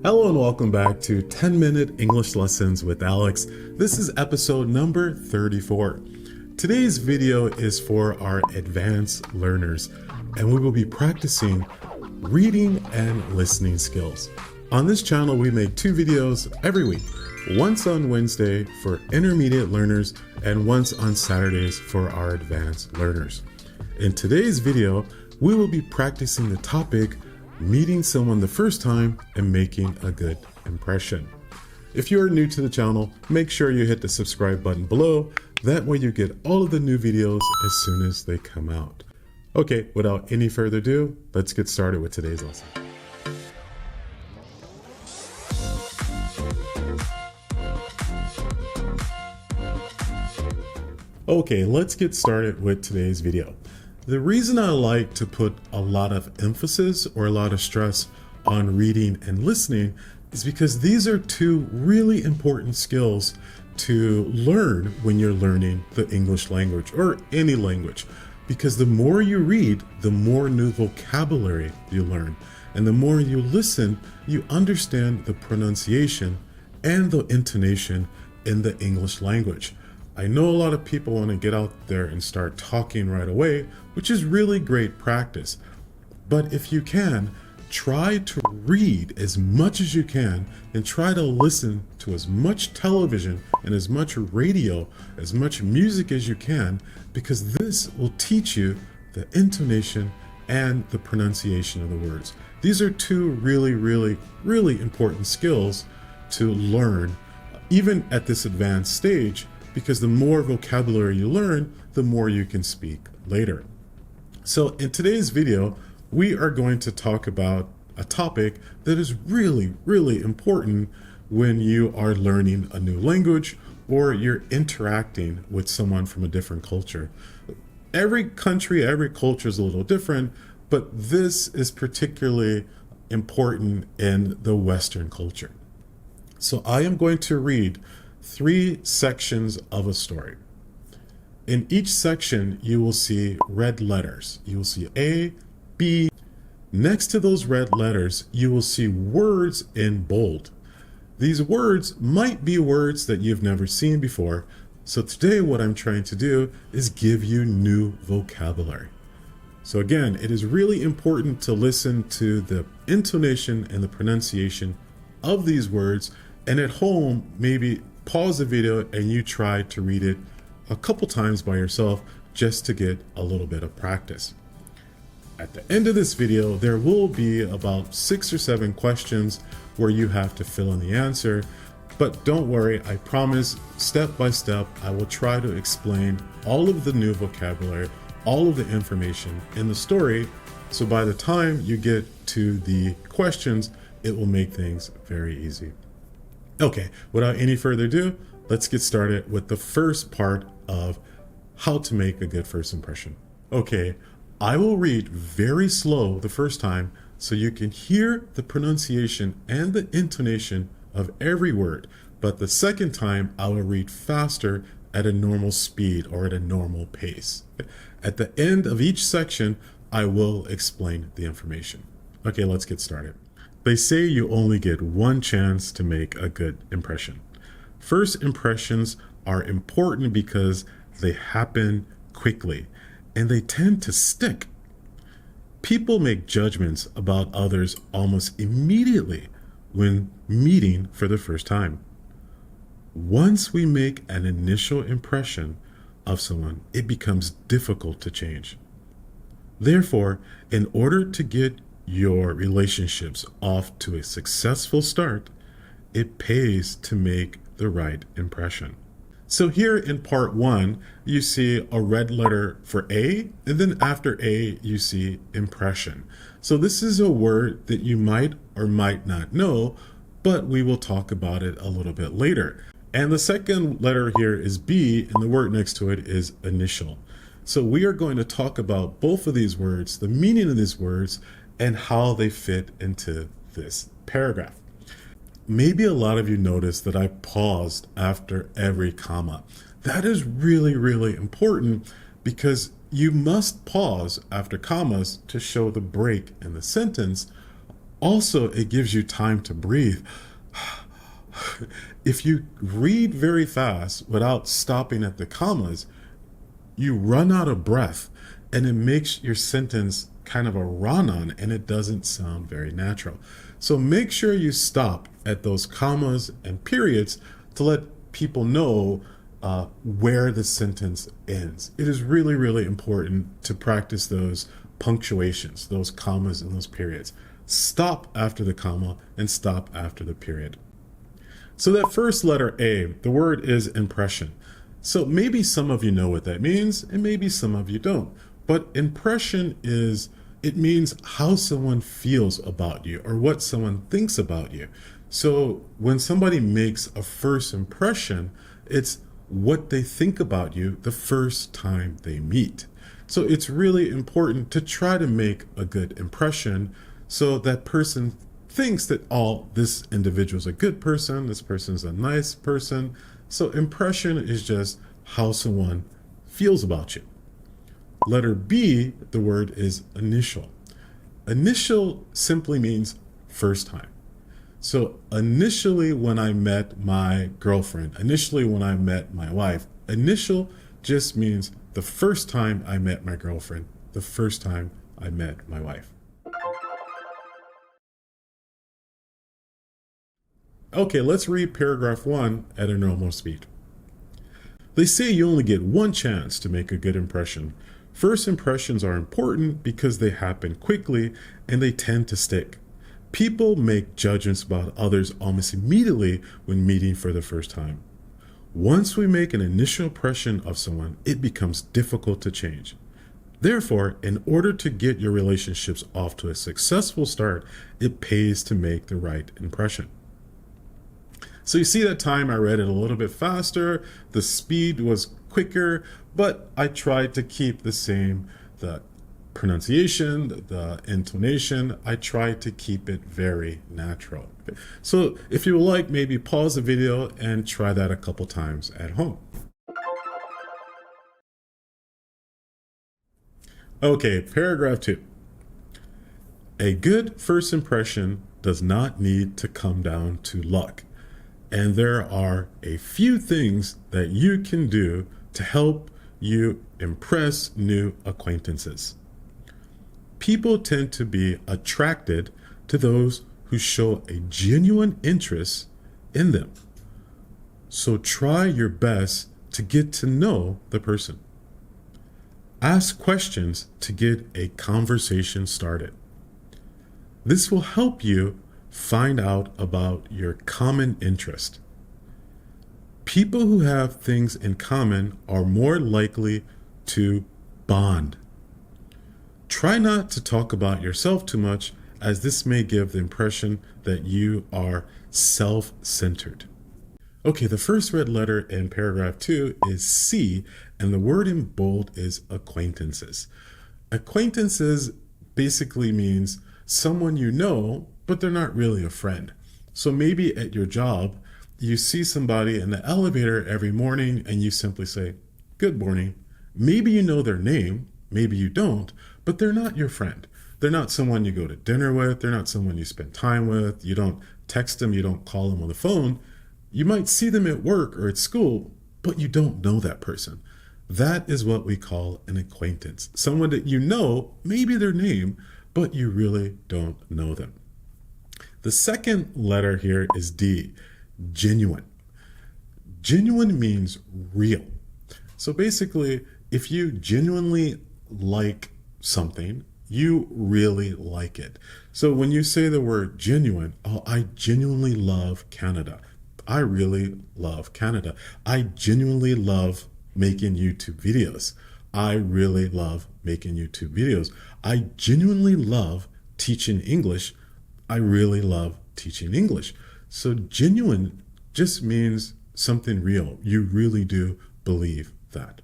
Hello and welcome back to 10-Minute English Lessons with Alex. This is episode number 34. Today's video is for our advanced learners, and we will be practicing reading and listening skills. On this channel, we make 2 videos every week, once on Wednesday for intermediate learners and once on Saturdays for our advanced learners. In today's video, we will be practicing the topic meeting someone the first time and making a good impression. If you are new to the channel, make sure you hit the subscribe button below. That way you get all of the new videos as soon as they come out. Okay, without any further ado, let's get started with today's lesson. Okay, let's get started with today's video. The reason I like to put a lot of emphasis or a lot of stress on reading and listening is because these are 2 really important skills to learn when you're learning the English language or any language. Because the more you read, the more new vocabulary you learn. And the more you listen, you understand the pronunciation and the intonation in the English language. I know a lot of people want to get out there and start talking right away, which is really great practice. But if you can, try to read as much as you can and try to listen to as much television and as much radio, as much music as you can, because this will teach you the intonation and the pronunciation of the words. These are 2 really important skills to learn, even at this advanced stage, because the more vocabulary you learn, the more you can speak later. So in today's video, we are going to talk about a topic that is really important when you are learning a new language or you're interacting with someone from a different culture. Every country, every culture is a little different, but this is particularly important in the Western culture. So I am going to read 3 sections of a story. In each section, you will see red letters. You will see A, B. Next to those red letters, you will see words in bold. These words might be words that you've never seen before. So today what I'm trying to do is give you new vocabulary. So again, it is really important to listen to the intonation and the pronunciation of these words. And at home, maybe pause the video and you try to read it a couple times by yourself just to get a little bit of practice. At the end of this video, there will be about 6 or 7 questions where you have to fill in the answer. But don't worry, I promise, step by step, I will try to explain all of the new vocabulary, all of the information in the story. So by the time you get to the questions, it will make things very easy. Okay, without any further ado, let's get started with the first part of how to make a good first impression. Okay, I will read very slow the first time so you can hear the pronunciation and the intonation of every word. But the second time, I will read faster at a normal speed or at a normal pace. At the end of each section, I will explain the information. Okay, let's get started. They say you only get 1 chance to make a good impression. First impressions are important because they happen quickly and they tend to stick. People make judgments about others almost immediately when meeting for the first time. Once we make an initial impression of someone, it becomes difficult to change. Therefore, in order to get your relationships off to a successful start, it pays to make the right impression. So here in part 1, you see a red letter for A, and then after A, you see impression. So this is a word that you might or might not know, but we will talk about it a little bit later. And the second letter here is B, and the word next to it is initial. So we are going to talk about both of these words, the meaning of these words, and how they fit into this paragraph. Maybe a lot of you noticed that I paused after every comma. That is really important because you must pause after commas to show the break in the sentence. Also, it gives you time to breathe. If you read very fast without stopping at the commas, you run out of breath and it makes your sentence kind of a run-on and it doesn't sound very natural. So make sure you stop at those commas and periods to let people know where the sentence ends. It is really, really important to practice those punctuations, those commas and those periods. Stop after the comma and stop after the period. So that first letter A, the word is impression. So maybe some of you know what that means and maybe some of you don't. But impression it means how someone feels about you or what someone thinks about you. So when somebody makes a first impression, it's what they think about you the first time they meet. So it's really important to try to make a good impression so that person thinks that, oh, this individual is a good person, this person is a nice person. So impression is just how someone feels about you. Letter B, the word is initial. Initial simply means first time. So initially when I met my girlfriend, initially when I met my wife, initial just means the first time I met my girlfriend, the first time I met my wife. Okay, let's read paragraph 1 at a normal speed. They say you only get one chance to make a good impression. First impressions are important because they happen quickly and they tend to stick. People make judgments about others almost immediately when meeting for the first time. Once we make an initial impression of someone, it becomes difficult to change. Therefore, in order to get your relationships off to a successful start, it pays to make the right impression. So you see that time I read it a little bit faster, the speed was quicker, but I tried to keep the same, the pronunciation, the intonation, I tried to keep it very natural. So if you would like, maybe pause the video and try that a couple times at home. Okay, paragraph 2. A good first impression does not need to come down to luck. And there are a few things that you can do to help you impress new acquaintances. People tend to be attracted to those who show a genuine interest in them. So try your best to get to know the person. Ask questions to get a conversation started. This will help you find out about your common interest. People who have things in common are more likely to bond. Try not to talk about yourself too much, as this may give the impression that you are self-centered. Okay, the first red letter in paragraph 2 is C, and the word in bold is acquaintances. Acquaintances basically means someone you know, but they're not really a friend. So maybe at your job, you see somebody in the elevator every morning and you simply say, "Good morning." Maybe you know their name, maybe you don't, but they're not your friend. They're not someone you go to dinner with. They're not someone you spend time with. You don't text them. You don't call them on the phone. You might see them at work or at school, but you don't know that person. That is what we call an acquaintance. Someone that you know, maybe their name, but you really don't know them. The second letter here is D, genuine. Genuine means real. So basically, if you genuinely like something, you really like it. So when you say the word genuine, oh, I genuinely love Canada. I really love Canada. I genuinely love making YouTube videos. I really love making YouTube videos. I genuinely love teaching English. I really love teaching English. So genuine just means something real. You really do believe that.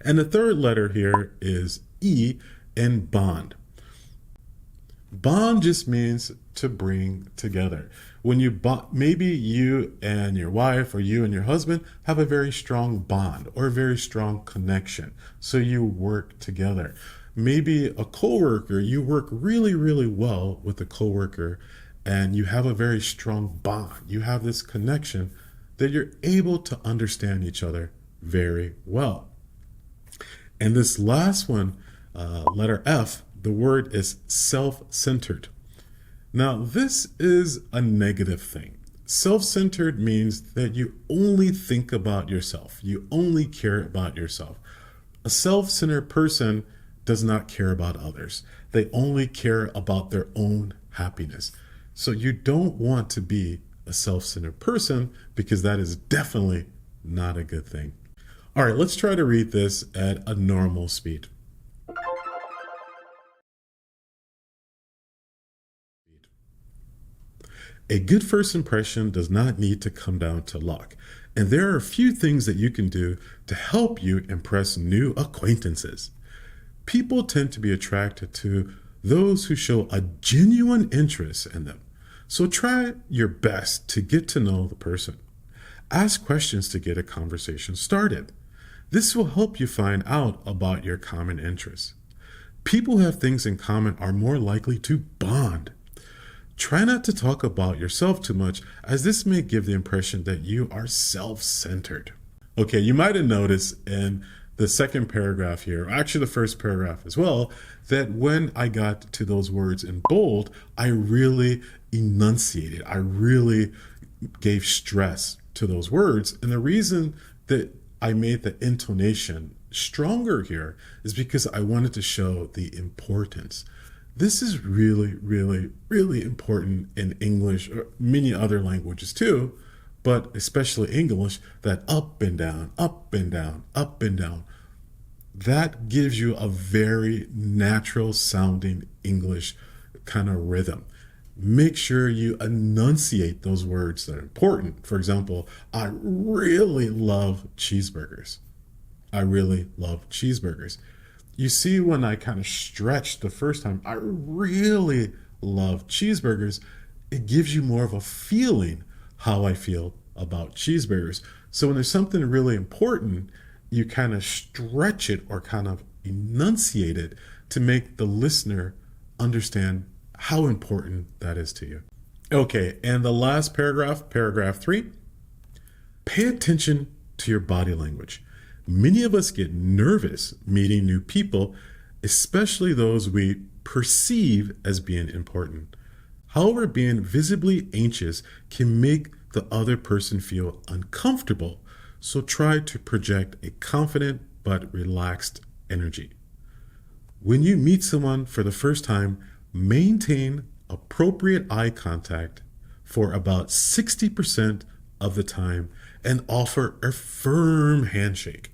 And the third letter here is E, and bond. Bond just means to bring together. When you maybe you and your wife or you and your husband have a very strong bond or a very strong connection. So you work together. Maybe a coworker, you work really, really well with a coworker and you have a very strong bond. You have this connection that you're able to understand each other very well. And this last one, letter F, the word is self-centered. Now, this is a negative thing. Self-centered means that you only think about yourself. You only care about yourself. A self-centered person does not care about others. They only care about their own happiness. So you don't want to be a self-centered person because that is definitely not a good thing. All right, let's try to read this at a normal speed. A good first impression does not need to come down to luck, and there are a few things that you can do to help you impress new acquaintances. People tend to be attracted to those who show a genuine interest in them, so try your best to get to know the person. Ask questions to get a conversation started. This will help you find out about your common interests. People who have things in common are more likely to bond. Try not to talk about yourself too much, as this may give the impression that you are self-centered. Okay, you might have noticed in the second paragraph here, actually the first paragraph as well, that when I got to those words in bold, I really enunciated. I really gave stress to those words. And the reason that I made the intonation stronger here is because I wanted to show the importance. This is really, really, really important in English or many other languages too, but especially English, that up and down, up and down, up and down. That gives you a very natural sounding English kind of rhythm. Make sure you enunciate those words that are important. For example, I really love cheeseburgers. I really love cheeseburgers. You see, when I kind of stretched the first time, I really love cheeseburgers, it gives you more of a feeling how I feel about cheeseburgers. So when there's something really important, you kind of stretch it or kind of enunciate it to make the listener understand how important that is to you. Okay, and the last paragraph, paragraph 3, pay attention to your body language. Many of us get nervous meeting new people, especially those we perceive as being important. However, being visibly anxious can make the other person feel uncomfortable, so try to project a confident but relaxed energy. When you meet someone for the first time, maintain appropriate eye contact for about 60% of the time and offer a firm handshake.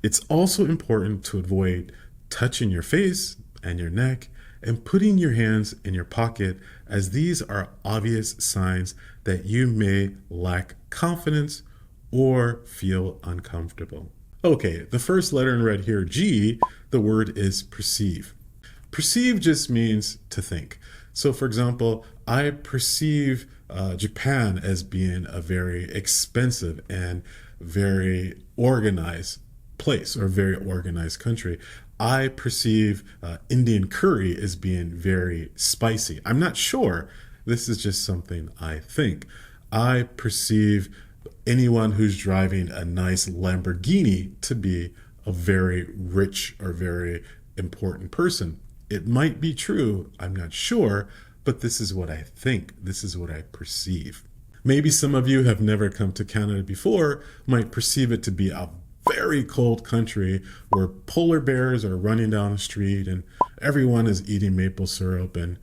It's also important to avoid touching your face and your neck and putting your hands in your pocket, as these are obvious signs that you may lack confidence or feel uncomfortable. Okay, the first letter in red here, G, the word is perceive. Perceive just means to think. So for example, I perceive Japan as being a very expensive and very organized place or very organized country. I perceive Indian curry as being very spicy. I'm not sure. This is just something I think. I perceive anyone who's driving a nice Lamborghini to be a very rich or very important person. It might be true, I'm not sure, but this is what I think. This is what I perceive. Maybe some of you have never come to Canada before, might perceive it to be a very cold country where polar bears are running down the street and everyone is eating maple syrup, and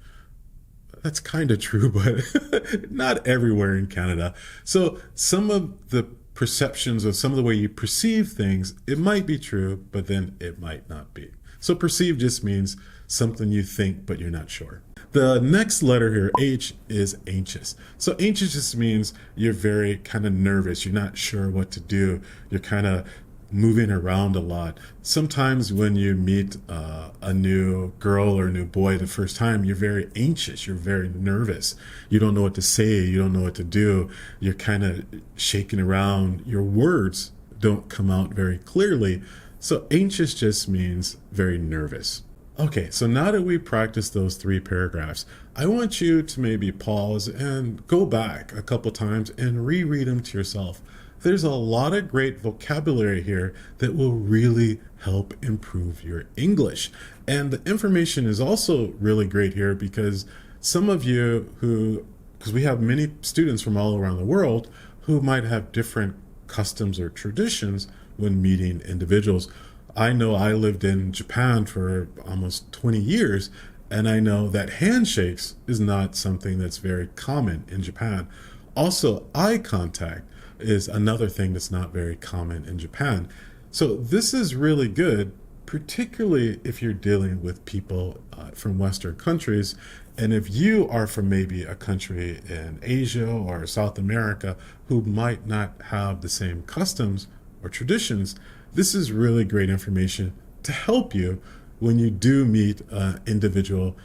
that's kind of true, but not everywhere in Canada. So some of the perceptions of some of the way you perceive things, it might be true, but then it might not be. So perceive just means something you think, but you're not sure. The next letter here, H, is anxious. So anxious just means you're very kind of nervous. You're not sure what to do. You're kind of moving around a lot. Sometimes when you meet a new girl or a new boy the first time, you're very anxious. You're very nervous. You don't know what to say. You don't know what to do. You're kind of shaking around. Your words don't come out very clearly. So anxious just means very nervous. Okay, so now that we practiced those 3 paragraphs, I want you to maybe pause and go back a couple times and reread them to yourself. There's a lot of great vocabulary here that will really help improve your English. And the information is also really great here because some of you because we have many students from all around the world who might have different customs or traditions when meeting individuals. I know I lived in Japan for almost 20 years, and I know that handshakes is not something that's very common in Japan. Also, eye contact is another thing that's not very common in Japan. So this is really good, particularly if you're dealing with people from Western countries. And if you are from maybe a country in Asia or South America who might not have the same customs or traditions, this is really great information to help you when you do meet an individual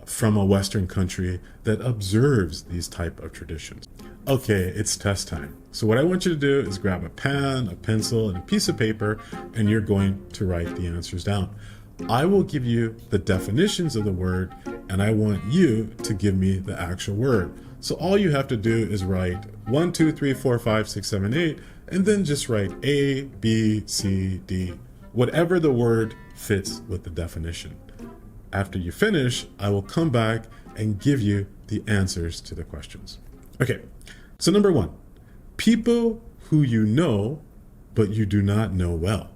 from a Western country that observes these type of traditions. Okay, it's test time. So what I want you to do is grab a pen, a pencil, and a piece of paper, and you're going to write the answers down. I will give you the definitions of the word, and I want you to give me the actual word. So all you have to do is write 1, 2, 3, 4, 5, 6, 7, 8, and then just write A, B, C, D, whatever the word fits with the definition. After you finish, I will come back and give you the answers to the questions. Okay, so number 1, people who you know, but you do not know well.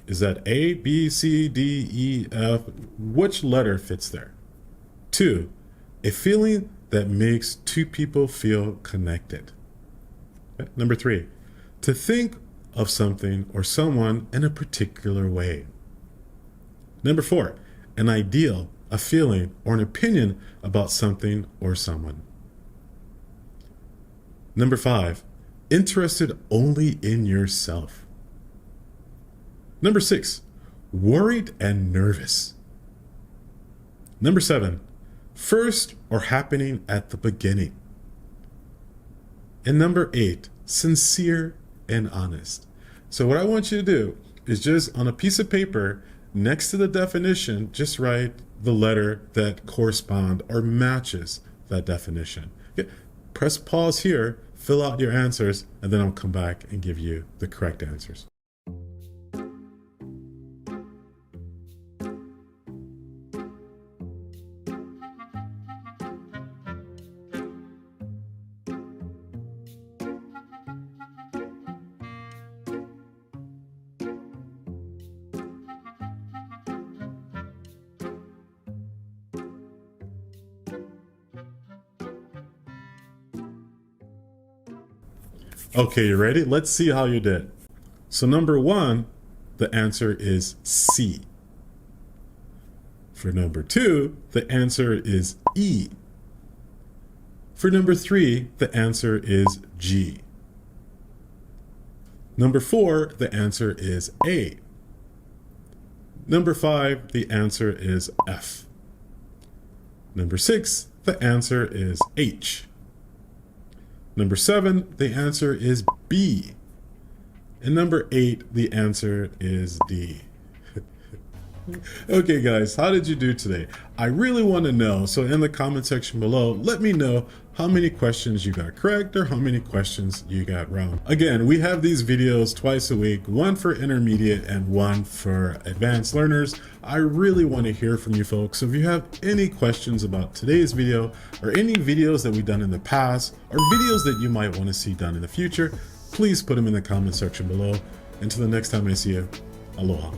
Is that A, B, C, D, E, F? Which letter fits there? 2, a feeling that makes 2 people feel connected. Okay. Number 3, to think of something or someone in a particular way. Number 4, an ideal, a feeling, or an opinion about something or someone. Number 5, interested only in yourself. Number 6, worried and nervous. Number 7, first or happening at the beginning. And number 8, sincere and honest. So what I want you to do is just on a piece of paper next to the definition, just write the letter that corresponds or matches that definition. Okay. Press pause here, fill out your answers, and then I'll come back and give you the correct answers. Okay, you ready? Let's see how you did. So number 1, the answer is C. For number 2, the answer is E. For number 3, the answer is G. Number 4, the answer is A. Number 5, the answer is F. Number 6, the answer is H. Number 7, the answer is B. And number 8, the answer is D. Okay guys, how did you do today? I really want to know, so in the comment section below, let me know how many questions you got correct or how many questions you got wrong. Again, we have these videos twice a week, one for intermediate and one for advanced learners. I really want to hear from you folks, so if you have any questions about today's video or any videos that we've done in the past or videos that you might want to see done in the future, please put them in the comment section below. Until the next time I see you, aloha.